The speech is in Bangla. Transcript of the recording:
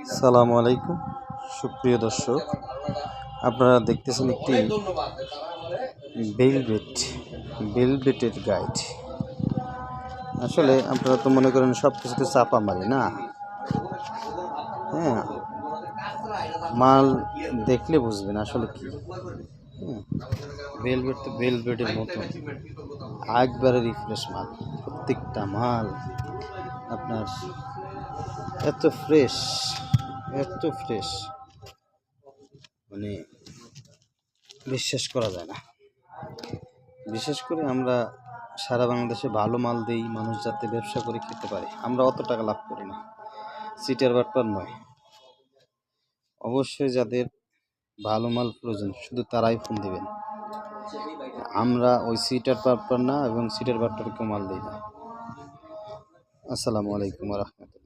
আসসালামু আলাইকুম সুপ্রিয় দর্শক, আপনারা দেখতেছেন একটি বেলভেটের গাইড। আসলে আপনারা তো মনে করেন সব কিছুতে চাপা মারি না। হ্যাঁ, মাল দেখলে বুঝবেন আসলে কি। বেলভেট তো বেলভেটের মতন একবারে রিফ্রেশ মাল, প্রত্যেকটা মাল আপনার এত ফ্রেশ মানে বিশ্বাস করা যায় না। বিশেষ করে আমরা সারা বাংলাদেশে ভালো মাল দেই, মানুষ যাতে ব্যবসা করে খেতে পারে। আমরা অত টাকা লাভ করি না, সিটার বাটপার নয়। অবশ্যই যাদের ভালো মাল প্রয়োজন শুধু তারাই ফোন দিবেন। আমরা ওই সিটার বাটপার না এবং সিটার বাটপারকে মাল দিই না। আসসালামু আলাইকুম ওয়া রাহমাতুল্লাহ।